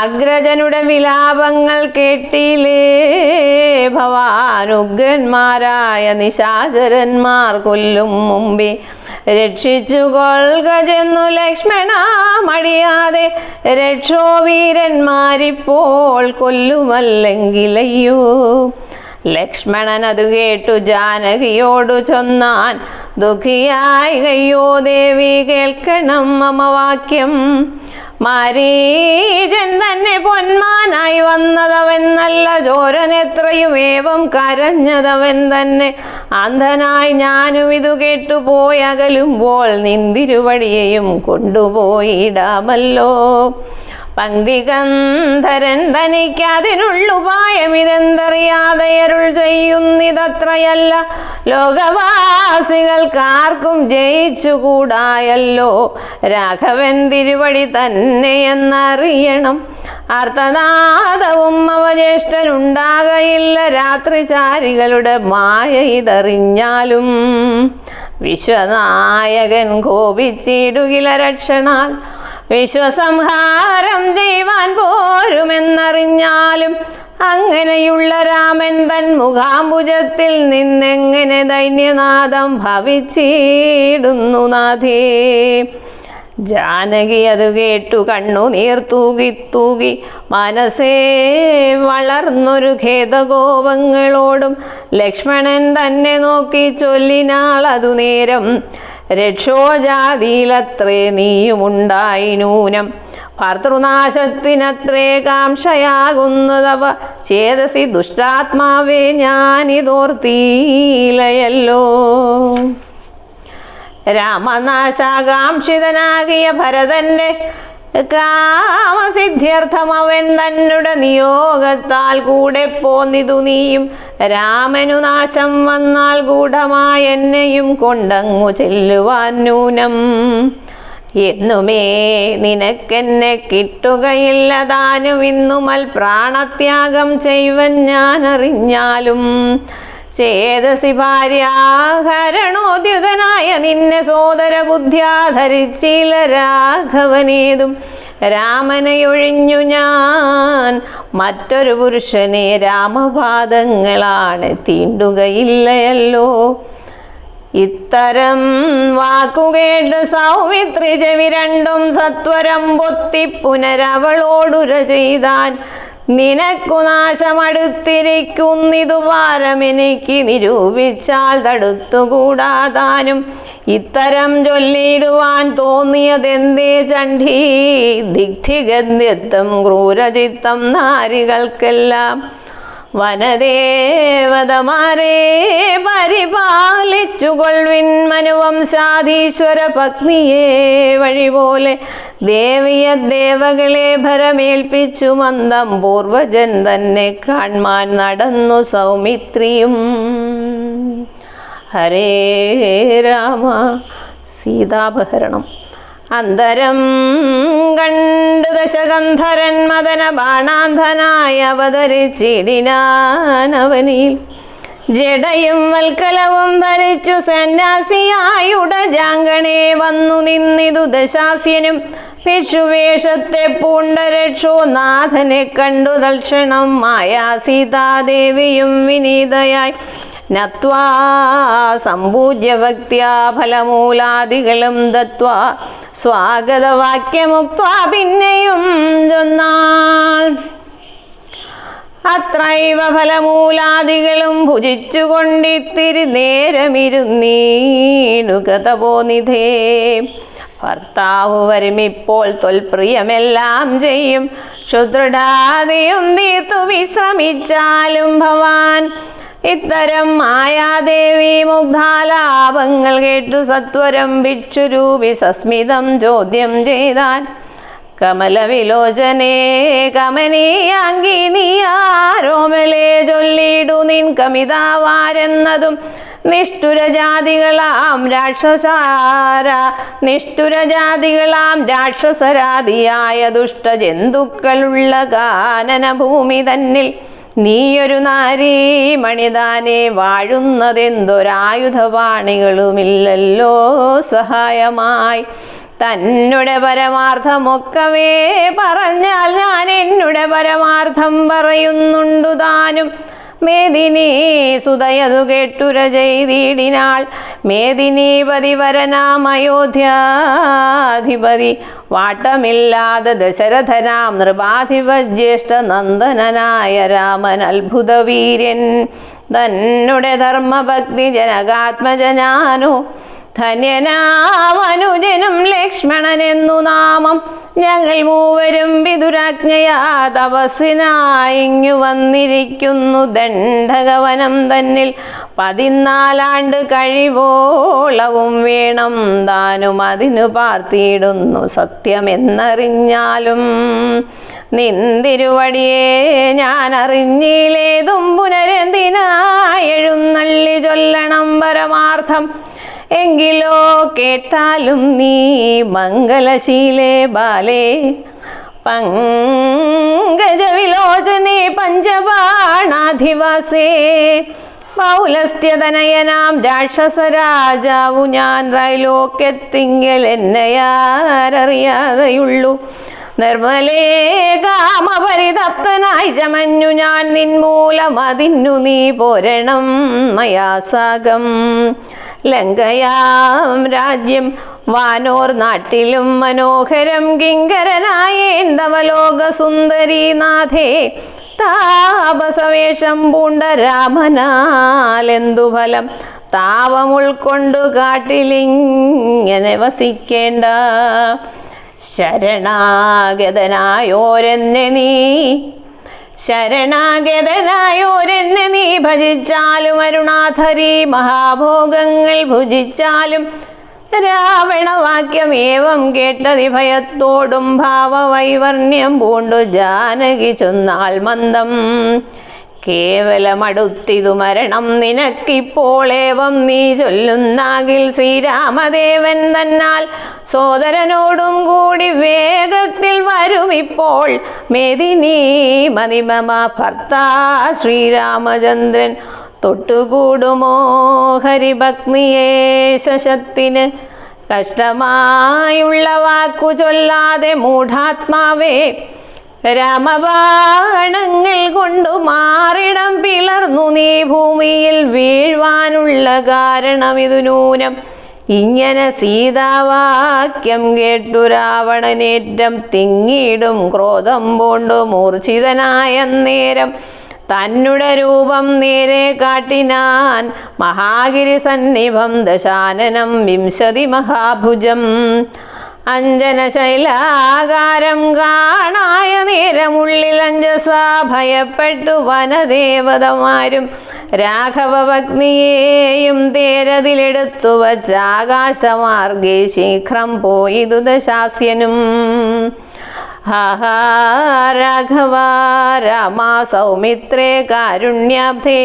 A: അഗ്രജനുടെ വിലാപങ്ങൾ കേട്ടിലേ ഭവാൻ, ഉഗ്രന്മാരായ നിശാചരന്മാർ കൊല്ലും മുമ്പേ രക്ഷിച്ചു കൊൽക ചെന്നു ലക്ഷ്മണ മടിയാതെ. രക്ഷോ വീരന്മാരിപ്പോൾ കൊല്ലുമല്ലെങ്കിലയ്യോ. ലക്ഷ്മണൻ അതു കേട്ടു ജാനകിയോടു ചൊന്നാൻ, ദുഃഖിയായി കയ്യോ ദേവി കേൾക്കണം മമ വാക്യം. മാരീചൻ തന്നെ പൊന്മാനായി വന്നതവൻ നല്ല ചോരനെത്രയും ഏവം കരഞ്ഞതവൻ തന്നെ. അന്ധനായി ഞാനും ഇതു കേട്ടുപോയകലുമ്പോൾ നിന്തിരുവടിയെയും കൊണ്ടുപോയിടാമല്ലോ. പങ്ക്തികന്ധരൻ തനിക്കതിനുള്ളുപായമിതെന്തറിയാതെ അരുൾ ചെയ്യുന്നിതത്രയല്ല. ലോകവാസികൾക്കാർക്കും ജയിച്ചുകൂടായല്ലോ രാഘവൻ തിരുവടി തന്നെയെന്നറിയണം. അർത്ഥനാദവും അവജ്യേഷ്ഠനുണ്ടാകയില്ല രാത്രിചാരികളുടെ മായ ഇതറിഞ്ഞാലും. വിശ്വനായകൻ കോപിച്ചിടുകില രക്ഷണാൽ, വിശ്വസംഹാരം ചെയ്യുവാൻ പോരുമെന്നറിഞ്ഞാലും. അങ്ങനെയുള്ള രാമൻ തൻ മുഖാംബുജത്തിൽ നിന്നെങ്ങനെ ദൈന്യനാദം ഭവിച്ചിടുന്നു നാഥേ. ജാനകി അതു കേട്ടു കണ്ണുനീർ തൂകി തൂകി മനസ്സേ വളർന്നൊരു ഖേദകോപങ്ങളോടും ലക്ഷ്മണൻ തന്നെ നോക്കി ചൊല്ലിനാൾ അതു നേരം, രക്ഷോജാതിയിലത്രേ നീയുമുണ്ടായി നൂനം. ഭർത്തൃനാശത്തിനത്രേ കാംക്ഷയാകുന്നതവ ചേതസി ദുഷ്ടാത്മാവേ ഞാനിതോർത്തീലയല്ലോ. രാമനാശാകാംക്ഷിതനാകിയ ഭരതന്റെ കാമസിദ്ധ്യർത്ഥം അവൻ തന്നുടെ നിയോഗത്താൽ കൂടെ പോന്നിതു നീയും. രാമനു നാശം വന്നാൽ ഗൂഢമായ എന്നെയും കൊണ്ടങ്ങു ചെല്ലുവാൻ നൂനം. എന്നുമേ നിനക്കെന്നെ കിട്ടുകയില്ല താനും ഇന്നുമൽ പ്രാണത്യാഗം ചെയ്വൻ ഞാൻ അറിഞ്ഞാലും. ചേതസി ഭാര്യാഹരണോദ്യുതനായ നിന്നെ സോദര ബുദ്ധ്യാ ധരിച്ചില്ല രാഘവനേതും. രാമനെയൊഴിഞ്ഞു ഞാൻ മറ്റൊരു പുരുഷനെ രാമപാദങ്ങളാണ് തീണ്ടുകയില്ലയല്ലോ. ഇത്തരം വാക്കുകേട്ട് സൗമിത്രി ചെവി രണ്ടും സത്വരം പൊത്തി പുനരവളോടുര ചെയ്താൻ. നിനക്കു നാശമടുത്തിരിക്കുന്നിതു വാരമെനിക്ക് നിരൂപിച്ചാൽ തടുത്തുകൂടാതാനും. ഇത്തരം ചൊല്ലിടുവാൻ തോന്നിയതെന്തേ ചണ്ഡീ, ദിഗ്ധിഗന്ധ്യത്വം ക്രൂരചിത്തം നാരികൾക്കെല്ലാം. വനദേവതമാരെ പരിപാലിച്ചുകൊള്ളിൻ മനുവംശാധീശ്വര പത്നിയെ വഴിപോലെ. ദേവിയ ദേവകളെ ഭരമേൽപ്പിച്ചു മന്ദം പൂർവജൻ തന്നെ കാൺമാൻ നടന്നു സൗമിത്രിയും. ഹരേ രാമ. സീതാപഹരണം. അന്തരം കണ്ട് ദശകന്ധരൻ മദന ബാണാന്ധനായി അവതരിച്ചിടിനാനവനിൽ. ജടയും വൽക്കലവും ധരിച്ചു സന്യാസിയായുടജാങ്കണേ വന്നു നിന്നിതു ദശാസ്യനും. ഭിക്ഷുവേഷത്തെ പൂണ്ട രക്ഷോനാഥനെ കണ്ടു തൽക്ഷണം മായാ സീതാദേവിയും വിനീതയായി നത്വാ സമ്പൂജ്യ ഭക്ത്യാ ഫലമൂലാദികളും ദത്വാ സ്വാഗതവാക്യമുക്ത്വാ പിന്നെയും ചൊന്നാൾ. അത്രൈവ ഫലമൂലാദികളും ഭുജിച്ചുകൊണ്ടിത്തിരി നേരമിരുന്നീണുകതപോനിധേ. ഭർത്താവ് വരുമിപ്പോൾ ത്വൽപ്രിയമെല്ലാം ചെയ്യും. ക്ഷുദ്രടാദിയും തീർത്തു വിശ്രമിച്ചാലും ഭവാൻ. ഇത്തരം മായാദേവി മുഗ്ധാലാപങ്ങൾ കേട്ടു സത്വരം ഭിക്ഷുരൂപി സസ്മിതം ചോദ്യം ചെയ്താൻ. കമലവിലോചനേ കമനീയാങ്കി നീയാരോമലേ ചൊല്ലിടു നിൻ കമിതാവാരെന്നതും നിഷ്ഠുരജാതികളാം രാക്ഷസരാദിയായ ദുഷ്ടജന്തുക്കളുള്ള കാനനഭൂമി തന്നിൽ നീയൊരു നാരീമണിതാനെ വാഴുന്നതെന്തൊരായുധപാണികളുമില്ലല്ലോ സഹായമായി. തന്നെ പരമാർത്ഥമൊക്കവേ പറഞ്ഞാൽ ഞാൻ എന്നുടെ പരമാർത്ഥം പറയുന്നുണ്ടു താനും. മേദിനി സുതയതു കേട്ടുര ചെയ്തിടിനാൾ. മേദിനീപതിവരനാം അയോധ്യാധിപതി വാട്ടമില്ലാതെ ദശരഥനാം നൃപാധിപജ്യേഷ്ഠ നന്ദനനായ രാമൻ അത്ഭുതവീര്യൻ. തന്നെ ധർമ്മഭക്തി ജനകാത്മജനാനോ ധന്യനാമനുജനും ലക്ഷ്മണനെന്നു നാമം. ഞങ്ങൾ മൂവരും വിദുരാജ്ഞയാ തപസ്സിനായിങ്ങു വന്നിരിക്കുന്നു ദണ്ഡകവനം തന്നിൽ. 14 ആണ്ട് കഴിവോളവും വേണം താനും അതിനു പാർത്തിയിടുന്നു സത്യമെന്നറിഞ്ഞാലും. നിന്തിരുവടിയെ ഞാൻ അറിഞ്ഞിലേതും പുനരെന്തിനായെഴുന്നള്ളി ചൊല്ലണം പരമാർത്ഥം. എങ്കിലോ കേട്ടാലും നീ മംഗലശീലേ ബാലേ പങ്കജവിലോചനേ പഞ്ചബാണാധിവാസേ. പൗലസ്ത്യതനയനാം രാക്ഷസരാജാവു ഞാൻ ത്രൈലോക്യത്തിങ്കൽ എന്നെയാരറിയാതെയുള്ളൂ. നിർമ്മലേ കാമപരിതപ്തനായി ചമഞ്ഞു ഞാൻ നിൻമൂലം അതിന്നു നീ പോരണം മയാസാകം. ലങ്കയാം രാജ്യം വാനോർ നാട്ടിലും മനോഹരം കിങ്കരനായേന്തവലോകസുന്ദരീനാഥേ. താപസവേഷം പൂണ്ട രാമനാലെന്തു ഫലം താപമുൾക്കൊണ്ടു കാട്ടിലിങ്ങനെ വസിക്കേണ്ട. ശരണാഗതനായോരെന്നെ നീ ഭജിച്ചാലും അരുണാധരി മഹാഭോഗങ്ങൾ ഭുജിച്ചാലും. രാവണവാക്യം ഏവം കേട്ടതി ഭയത്തോടും ഭാവവൈവർണ്യം പൂണ്ടു ജാനകി ചൊന്നാൾ മന്ദം. കേവലമടുത്തിതു മരണം നിനക്കിപ്പോളേവം നീ ചൊല്ലുന്നാകിൽ ശ്രീരാമദേവൻ തന്നാൽ സോദരനോടും കൂടി വേഗത്തിൽ വരുമിപ്പോൾ. മേദിനി മതിമമ ഭർത്താ ശ്രീരാമചന്ദ്രൻ തൊട്ടുകൂടുമോ ഹരിഭക്തിയെ ശശത്തിന്. കഷ്ടമായുള്ള വാക്കു ചൊല്ലാതെ മൂഢാത്മാവേ. രാമബാണങ്ങൾ കൊണ്ടു മാറിടം പിളർന്നു നീ ഭൂമിയിൽ വീഴ്വാനുള്ള കാരണമിതു നൂനം. ഇങ്ങനെ സീതാവാക്യം കേട്ടു രാവണനേറ്റം തിങ്ങിയിടും ക്രോധം പൂണ്ടു മൂർച്ഛിതനായ നേരം. തന്നുടെ രൂപം നേരെ കാട്ടിനാൻ മഹാഗിരി സന്നിഭം ദശാനനം 20 മഹാഭുജം. അഞ്ജനശൈലാകാരം കാണായ നേരമുള്ളിൽ അഞ്ജസാ ഭയപ്പെട്ടു വനദേവതമാരും. രാഘവഭഗ്നിയെയും തേരതിലെടുത്തു വച്ച് ആകാശമാർഗേ ശീഘ്രം പോയിതു ദശാസ്യനും. ഹാഹാ രാഘവ രാമാ സൗമിത്രേ കാരുണ്യാബ്ധേ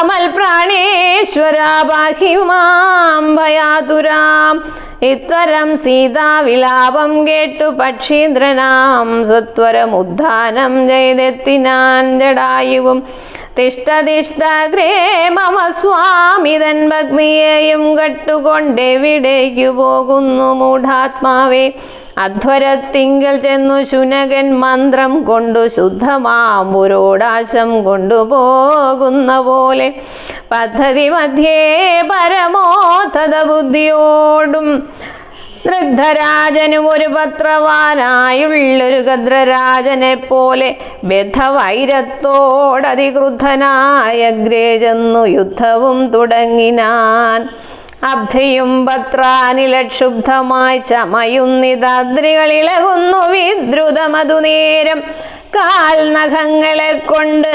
A: മൽപ്രാണേശ്വര പാഹി മാം ഭയാതുരാം. ഇത്തരം സീതാവിലാപം കേട്ടു പക്ഷീന്ദ്രനാം സത്വരമുദ്ധാനം ചെയ്തെത്തിനാൻ ജടായുവും. തിഷ്ടതിഷ്ടഗ്രേ മമ സ്വാമിതൻ ഭഗ്നിയെയും കട്ടുകൊണ്ടെവിടേക്കു പോകുന്നു മൂഢാത്മാവേ. അധ്വരത്തിങ്കൽ ചെന്നു ശുനകൻ മന്ത്രം കൊണ്ടു ശുദ്ധമാമ്പുരോടാശം കൊണ്ടുപോകുന്ന പോലെ പദ്ധതി മധ്യേ പരമോദ്ധത ബുദ്ധിയോടും ദൃഗ്ധരാജനും ഒരു പത്രവാനായുള്ളൊരു ഗദ്രരാജനെ പോലെ ബദ്ധവൈരത്തോടതിക്രുദ്ധനായ അഗ്രേ ചെന്നു യുദ്ധവും തുടങ്ങിനാൻ. അബ്ധിയും പത്രാനിലക്ഷുബ്ധമായി ചമയുന്നിതദ്രികളിളകുന്നു വിദ്രുതമതുനേരം. കാൽനഖങ്ങളെ കൊണ്ട്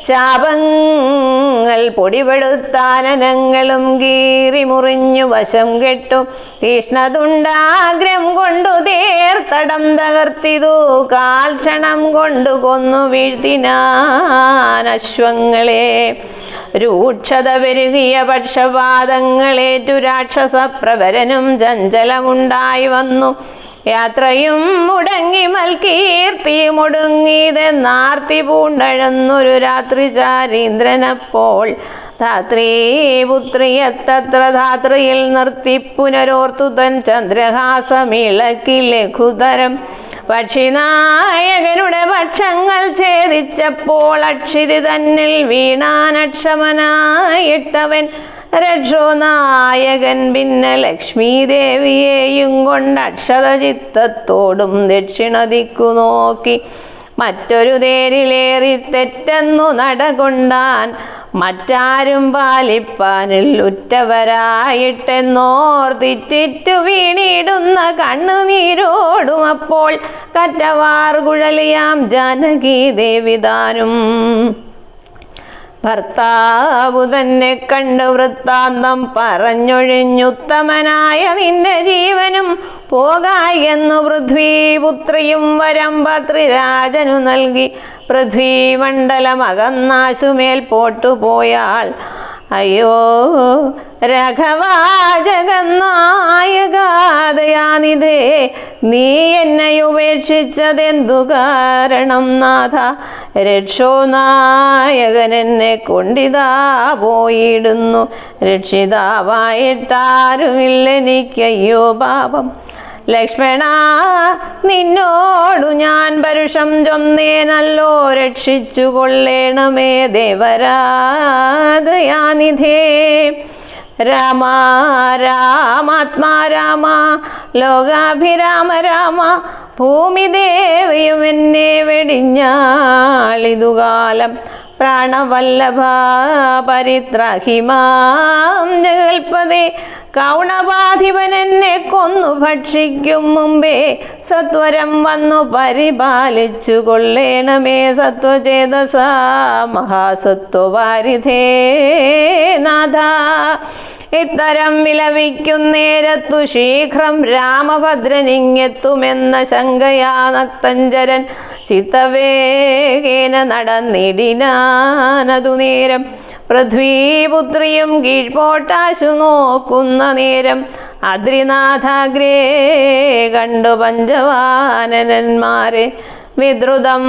A: ചാപങ്ങൾ പൊടിപെടുത്താനനങ്ങളും കീറി മുറിഞ്ഞു വശം കെട്ടു തീഷ്ണതുണ്ടാഗ്രം കൊണ്ടു തേർത്തടം തകർത്തിതു. കാൽക്ഷണം കൊണ്ടു കൊന്നു വീഴ്ത്തിനാൻ അശ്വങ്ങളെ. രൂക്ഷത പെരുകിയ പക്ഷപാതങ്ങളേറ്റു രാക്ഷസപ്രവരനും ചഞ്ചലമുണ്ടായി വന്നു. യാത്രയും മുടങ്ങി മൽകീർത്തിയും ഒടുങ്ങിയതെന്നാർത്തി പൂണ്ടഴന്നൊരു രാത്രി ചാരീന്ദ്രനപ്പോൾ ധാത്രീപുത്രിയത്തത്ര ധാത്രിയിൽ നിർത്തി പുനരോർത്തു തൻ ചന്ദ്രഹാസമിളക്കി ലഘുതരം. പക്ഷിനായകനുടെ പക്ഷങ്ങൾ ഛേദിച്ചപ്പോൾ അക്ഷിതി തന്നിൽ വീണാനക്ഷമനായിട്ടവൻ. രക്ഷോ നായകൻ പിന്നെ ലക്ഷ്മീദേവിയെയും കൊണ്ട് അക്ഷതചിത്തത്തോടും ദക്ഷിണദിക്കു നോക്കി മറ്റൊരു തേരിലേറി തെറ്റെന്നു നടകൊണ്ടാൻ. മറ്റാരും പാലിപ്പാനിൽ ഉറ്റവരായിട്ടെന്നോർത്തിറ്റു വീണിടുന്ന കണ്ണുനീരോടും അപ്പോൾ കറ്റവാർ കുഴലിയാം ജാനകി ദേവിതാനും. ഭർത്താവു തന്നെ കണ്ട് വൃത്താന്തം പറഞ്ഞൊഴിഞ്ഞുത്തമനായ നിന്റെ ജീവനും പോകായെന്നു പൃഥ്വീപുത്രിയും വരം പത്രിരാജനു നൽകി. പൃഥ്വീമണ്ഡലമകന്നാശുമേൽ പോട്ടുപോയാൾ. അയ്യോ രഘവാ ജഗന്നായകാദയാനിധേ, നീ എന്നെ ഉപേക്ഷിച്ചതെന്തു കാരണം നാഥ? രക്ഷോ നായകൻ എന്നെ കൊണ്ടിതാ പോയിടുന്നു. രക്ഷിതാവായിട്ടാരുമില്ലെനിക്കയ്യോ പാപം. ലക്ഷ്മണ നിന്നോടു ഞാൻ പരുഷം ചൊന്നേനല്ലോ, രക്ഷിച്ചു കൊള്ളേണമേ ദേവരാധയാനിധേ. രാമ രാമാത്മാ രാമ ലോകാഭിരാമ രാമ, ഭൂമിദേവിയും എന്നെ വെടിഞ്ഞാളിതുകാലം. പ്രാണവല്ലഭ പരിത്രാഹി മാം ജഗൽപദേ, കൗണപാധിപൻ എന്നെ കൊന്നു ഭക്ഷിക്കും മുമ്പേ സത്വരം വന്നു പരിപാലിച്ചു കൊള്ളേണമേ സത്വചേതസ മഹാസത്വവാരിധേ നാഥ. ഇത്തരം വിലപിക്കുന്നേരത്തു ശീഘ്രം രാമഭദ്രനിങ്ങെത്തുമെന്ന ശങ്കയാ നക്തഞ്ചരൻ ചിത്തവേഗേന നടന്നിടിനാനതു നേരം. പൃഥ്വീപുത്രിയും കീഴ്പോട്ടാശു നോക്കുന്ന നേരം അദ്രിനാഥാഗ്രേ കണ്ടു പഞ്ചവാനനന്മാരെ. വിദ്രുതം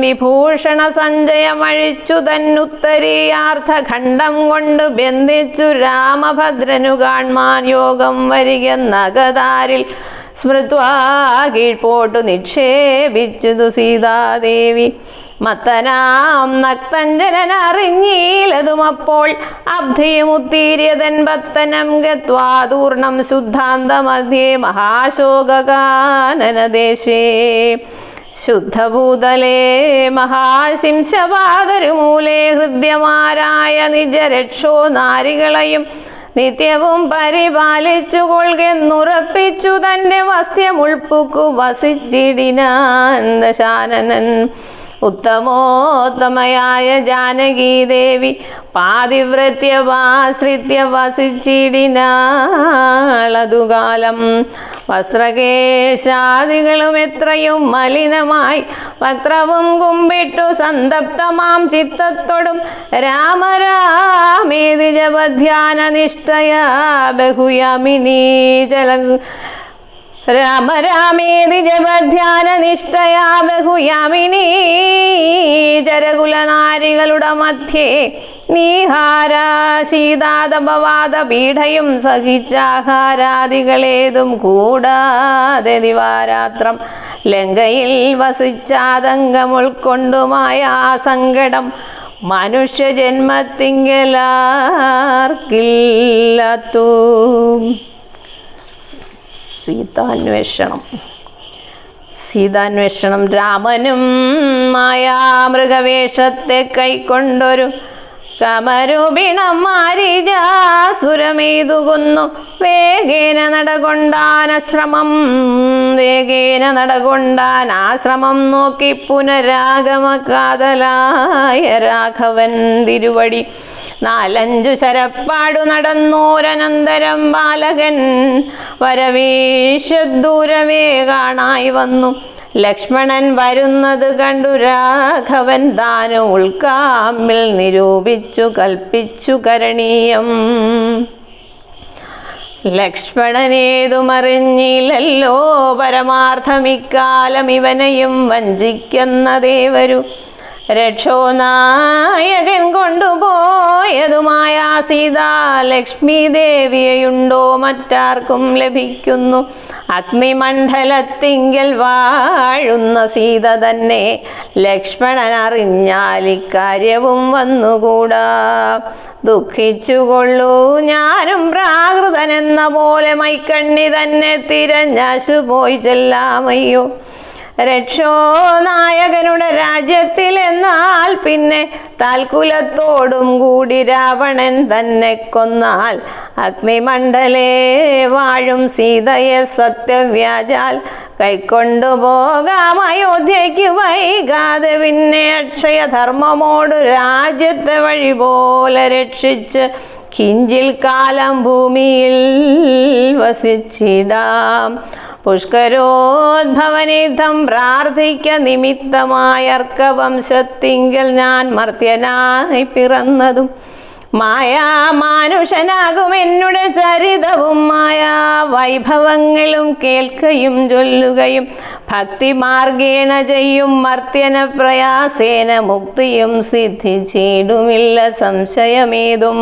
A: വിഭൂഷണ സഞ്ജയമഴിച്ചു തന്നുത്തരീയാർത്ഥഖണ്ഡം കൊണ്ട് ബന്ധിച്ചു രാമഭദ്രനു കാൺമാൻ യോഗം വരികെന്നകതാരിൽ സ്മൃത്വാ കീഴ്പോട്ടു നിക്ഷേപിച്ചതു സീതാദേവി. മത്തനാം നക്തഞ്ചരൻ അറിഞ്ഞീലതുമപ്പോൾ അബ്ധിയുമുത്തീര്യതൻ പത്തനം ഗത്വാദൂർണം ശുദ്ധാന്തമധ്യേ മഹാശോകാനനദേശേ. ശുദ്ധഭൂതലേ മഹാശിംശപാതരുമൂലേ ഹൃദ്യമാരായ നിജരക്ഷോ നാരികളെയും നിത്യവും പരിപാലിച്ചു കൊള്ളുന്നുറപ്പിച്ചു തൻ്റെ വസ്ത്യമുൾപ്പുക്കു വസിച്ചിടിനാൻ ദശാനനൻ. ഉത്തമോത്തമയായ ജാനകീദേവി പാതിവ്രത്യവാശ്രിത്യ വസിച്ചിടിനാളതുകാലം. വസ്ത്രകേശാദികളും എത്രയും മലിനമായി വക്രവും കുമ്പിട്ടു സന്തപ്തമാം ചിത്തത്തോടും രാമ രാമേതി ജപധ്യാന നിഷ്ഠയാ ബഹുയാമിനീ രാമ രാമേതി ജപധ്യാന നിഷ്ഠയാ ബഹുയാമിനീ ജരകുലനാരികളുടെ മധ്യേ നീഹാര ശീതാതപവാദ പീഠയും സഹിച്ചാഹാരാദികളേതും കൂടാതെ ദിവാരാത്രം ലങ്കയിൽ വസിച്ചാതങ്കം ഉൾക്കൊണ്ടുമായ ആ സങ്കടം മനുഷ്യജന്മത്തിങ്കലാർക്കില്ലാത്തു. സീതാന്വേഷണം രാമനും മായാമൃഗവേഷത്തെ കൈക്കൊണ്ടൊരു കമരൂപിണം മാരീജാസുരമെയ്തുകൊന്നു വേഗേന നടകൊണ്ടാനാശ്രമം നോക്കി പുനരാഗമകാതലായ രാഘവൻ തിരുവടി 4-5 ശരപ്പാടു നടന്നോരനന്തരം ബാലകൻ വരവീശദൂരമേ കാണായി വന്നു. ലക്ഷ്മണൻ വരുന്നത് കണ്ടു രാഘവൻ താനും ഉൾക്കാമ്പിൽ നിരൂപിച്ചു കൽപ്പിച്ചു കരണീയം. ലക്ഷ്മണനേതുമറിഞ്ഞില്ലല്ലോ പരമാർത്ഥമിക്കാലം ഇവനെയും വഞ്ചിക്കുന്നതേവരു രക്ഷോനായകൻ കൊണ്ടുപോയതുമായ സീതാ ലക്ഷ്മി ദേവിയുണ്ടോ മറ്റാർക്കും ലഭിക്കുന്നു. അഗ്നിമണ്ഡലത്തിങ്കൽ വാഴുന്ന സീത തന്നെ ലക്ഷ്മണൻ അറിഞ്ഞാൽ ഇക്കാര്യവും വന്നുകൂടാ. ദുഃഖിച്ചുകൊള്ളൂ ഞാനും പ്രാകൃതനെന്ന പോലെ മൈക്കണ്ണി തന്നെ തിരഞ്ഞാശു പോയി ചെല്ലാമയ്യോ. രക്ഷോനായകനുടെ രാജ്യത്തിലെന്നാൽ പിന്നെ താൽക്കുലത്തോടും കൂടി രാവണൻ തന്നെ കൊന്നാൽ അഗ്നിമണ്ഡലേ വാഴും സീതയെ സത്യവ്യാജാൽ കൈക്കൊണ്ടുപോകാം അയോധ്യയ്ക്ക് വൈകാതെ. പിന്നെ അക്ഷയധർമ്മമോട് രാജ്യത്തെ വഴി പോലെ രക്ഷിച്ച് കിഞ്ചിൽ കാലം ഭൂമിയിൽ വസിച്ചിടാം. പുഷ്കരോദ്ഭവനിധം പ്രാർത്ഥിക്ക നിമിത്തമായ അർക്കവംശത്തിങ്കൽ ഞാൻ മർത്യനായി പിറന്നതും മായാമാനുഷനാകും എന്നുടെ ചരിതവും മായാ വൈഭവങ്ങളും കേൾക്കയും ചൊല്ലുകയും ഭക്തിമാർഗേണ ചെയ്യും മർത്യന പ്രയാസേന മുക്തിയും സിദ്ധിച്ചിടുമില്ല സംശയമേതും.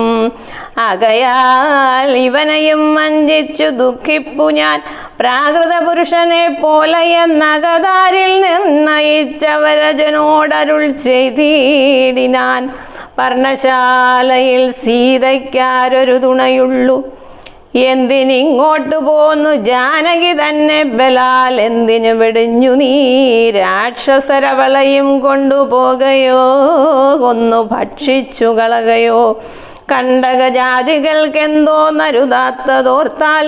A: ആകയാൽ ഇവനെയും വഞ്ചിച്ചു ദുഃഖിപ്പു ഞാൻ പ്രാകൃത പുരുഷനെ പോലെയെന്നകതാരിൽ നിർണയിച്ചവരജനോടരുൾ ചെയ്തിടിനാൻ. പർണശാലയിൽ സീതയ്ക്കാരൊരു തുണയുള്ളൂ. എന്തിനിങ്ങോട്ടു പോന്നു ജാനകി തന്നെ ബലാൽ എന്തിനു വെടിഞ്ഞു നീ രാക്ഷസരവളയും കൊണ്ടുപോകയോ കൊന്നു ഭക്ഷിച്ചു കളകയോ. കണ്ടകജാതികൾക്കെന്തോന്നരുതാത്തതോർത്താൽ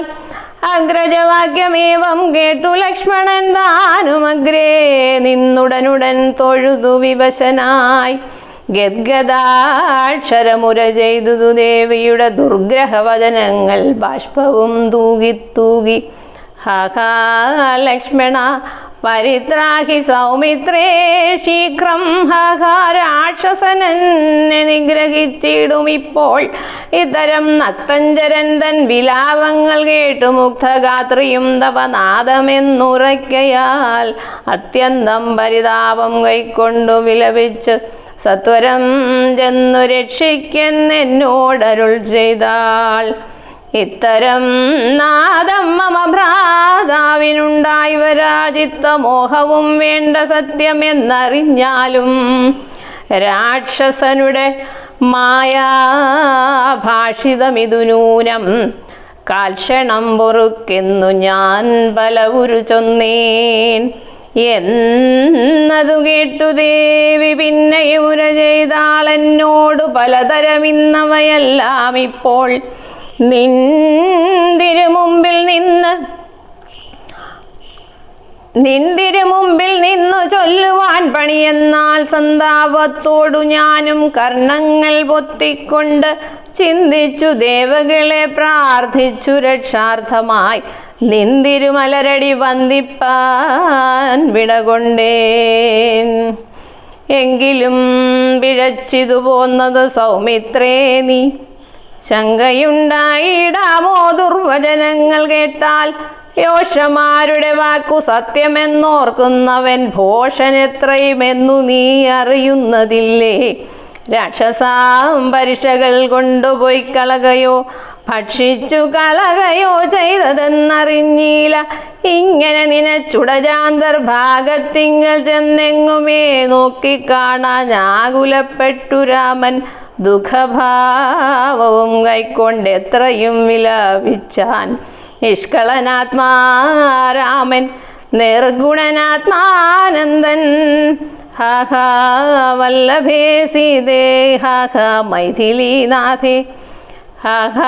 A: അഗ്രജവാക്യമേവം കേട്ടു ലക്ഷ്മണൻ താനുമഗ്രേ നിന്നുടനുടൻ തൊഴുതു വിവശനായി. ഗദ്ഗദാക്ഷരമുര ചെയ്തു ദേവിയുടെ ദുർഗ്രഹവചനങ്ങൾ ബാഷ്പവും തൂകി ഹാഹാ ലക്ഷ്മണ പരിത്രാഹി സൗമിത്രേ ശീഘ്രം. ഹാഹാ രാക്ഷസനെന്നെ നിഗ്രഹിച്ചിടും ഇപ്പോൾ. ഇത്തരം നക്തഞ്ചരൻ തൻ വിലാപങ്ങൾ കേട്ടു മുഗ്ധഗാത്രിയും തപനാദമെന്നുറയ്ക്കയാൽ അത്യന്തം പരിതാപം കൈക്കൊണ്ടു വിലപിച്ച് സത്വരം ചെന്നു രക്ഷിക്കെന്നോടരുൾ ചെയ്താൾ. ഇത്തരം നാദം മമ ഭ്രാതാവിനുണ്ടായി വരാജിത്തമോഹവും വേണ്ട സത്യമെന്നറിഞ്ഞാലും രാക്ഷസനുടെ മായാഭാഷിതമിതു നൂനം. കാൽക്ഷണം പൊറുക്കെന്നു ഞാൻ പലവുരു ചൊന്നേൻ എന്നതു കേട്ടു ദേവി പിന്നെ ഉര ചെയ്താളെന്നോട് പലതരമിന്നവയെല്ലാം ഇപ്പോൾ നിന്തിരുമുമ്പിൽ നിന്നു ചൊല്ലുവാൻ പണിയെന്നാൽ സന്താപത്തോടു ഞാനും കർണങ്ങൾ പൊത്തിക്കൊണ്ട് ചിന്തിച്ചു ദേവകളെ പ്രാർത്ഥിച്ചു രക്ഷാർത്ഥമായി. നിന്തിരുമലരടി വന്ദിപ്പാൻ വിടകൊണ്ടേൻ. എങ്കിലും പിഴച്ചിതു പോന്നത് സൗമിത്രേ നീ, ശങ്കയുണ്ടായിടാമോ ദുർവചനങ്ങൾ കേട്ടാൽ? യോഷമാരുടെ വാക്കു സത്യമെന്നോർക്കുന്നവൻ ഭോഷനെത്രയുമെന്നു നീ അറിയുന്നതില്ലേ? രാക്ഷസാം പരീക്ഷകൾ കൊണ്ടുപോയി കളകയോ ഭക്ഷിച്ചു കളകയോ ചെയ്തതെന്നറിഞ്ഞീല. ഇങ്ങനെ നിനച്ചുടജാന്തർഭാഗത്തിങ്കൽ ചെന്നെങ്ങുമേ നോക്കിക്കാണാനാകുലപ്പെട്ടു രാമൻ. ദുഃഖഭാവവും കൈക്കൊണ്ടെത്രയും വിലപിച്ചാൻ. നിഷ്കളനാത്മാരാമൻ നിർഗുണനാത്മാനന്ദൻ. ഹാഹ വല്ലഭേ സീതേ, ഹാഹ മൈഥിലീനാഥേ, ഹാഹ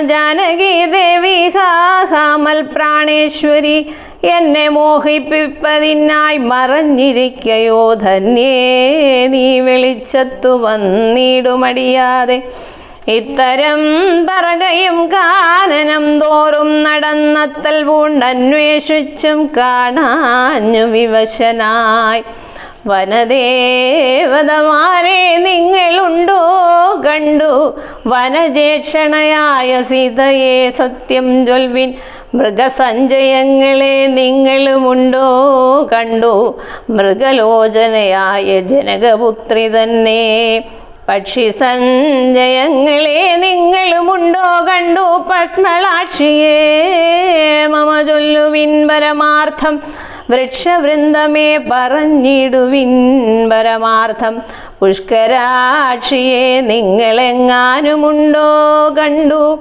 A: ജാനകി ദേവി, ഹാഹ മൽപ്രാണേശ്വരി. എന്നെ മോഹിപ്പിപ്പതിനായി മറഞ്ഞിരിക്കയോ ധന്യേ നീ വെളിച്ചത്തു വന്നിടുമടിയാതെ. ഇത്തരം പറകയും കാനനം തോറും നടന്നത്തൽ പൂണ്ടന്വേഷിച്ചും കാണാഞ്ഞു വിവശനായി. വനദേവതമാരെ നിങ്ങളുണ്ടോ കണ്ടു? വനജേക്ഷണയായ സീതയെ സത്യം ചൊൽവിൻ. മൃഗസഞ്ചയങ്ങളെ നിങ്ങളുമുണ്ടോ കണ്ടു? മൃഗലോചനയായ ജനകപുത്രി തന്നെ. പക്ഷി സഞ്ചയങ്ങളെ നിങ്ങളുമുണ്ടോ കണ്ടു? പത്മളാക്ഷിയേ മമ ചൊല്ലുവിൻ പരമാർത്ഥം. വൃക്ഷവൃന്ദമേ പറഞ്ഞിടുവിൻ പരമാർത്ഥം. പുഷ്കരാക്ഷിയെ നിങ്ങളെങ്ങാനുമുണ്ടോ കണ്ടു?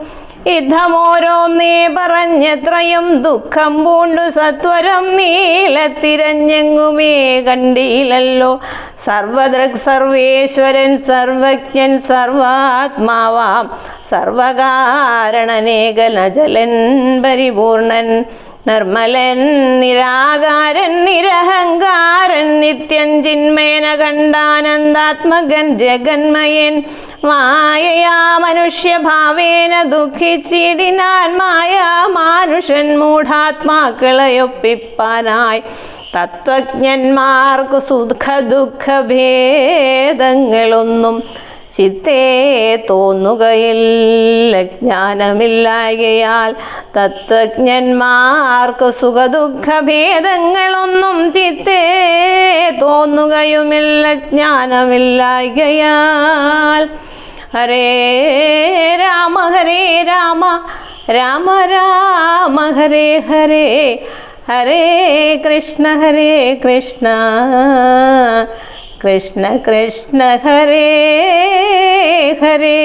A: യുദ്ധമോരോന്നേ പറഞ്ഞെത്രയും ദുഃഖം പൂണ്ടു സത്വരം നീളത്തിരഞ്ഞെങ്ങുമേ കണ്ടീലല്ലോ. സർവദൃക് സർവേശ്വരൻ സർവജ്ഞൻ സർവാത്മാവാം സർവകാരണനേകനജലൻ പരിപൂർണൻ. നിർമ്മലൻ നിരാകാരൻ നിരഹങ്കാരൻ നിത്യൻ ചിന്മയന കണ്ടാനന്ദാത്മകൻ ജഗന്മയൻ. മായയാ മനുഷ്യഭാവേന ദുഃഖിച്ചിടിനാൻ മായാ മാനുഷൻ മൂഢാത്മാക്കളെയൊപ്പിപ്പാനായി. തത്വജ്ഞന്മാർക്കു സുഖ ദുഃഖഭേദങ്ങളൊന്നും ചിത്തേ തോന്നുകയില്ല ജ്ഞാനമില്ലായകയാൽ. തത്വജ്ഞന്മാർക്കു സുഖദുഃഖഭേദങ്ങളൊന്നും ചിത്തേ തോന്നുകയുമില്ല ജ്ഞാനമില്ലായകയാൽ. ഹരേ രാമ ഹരേ രാമ, രാമ രാമ ഹരേ ഹരേ, ഹരേ കൃഷ്ണ കൃഷ്ണ, കൃഷ്ണ കൃഷ്ണ ഹരേ ഹരേ.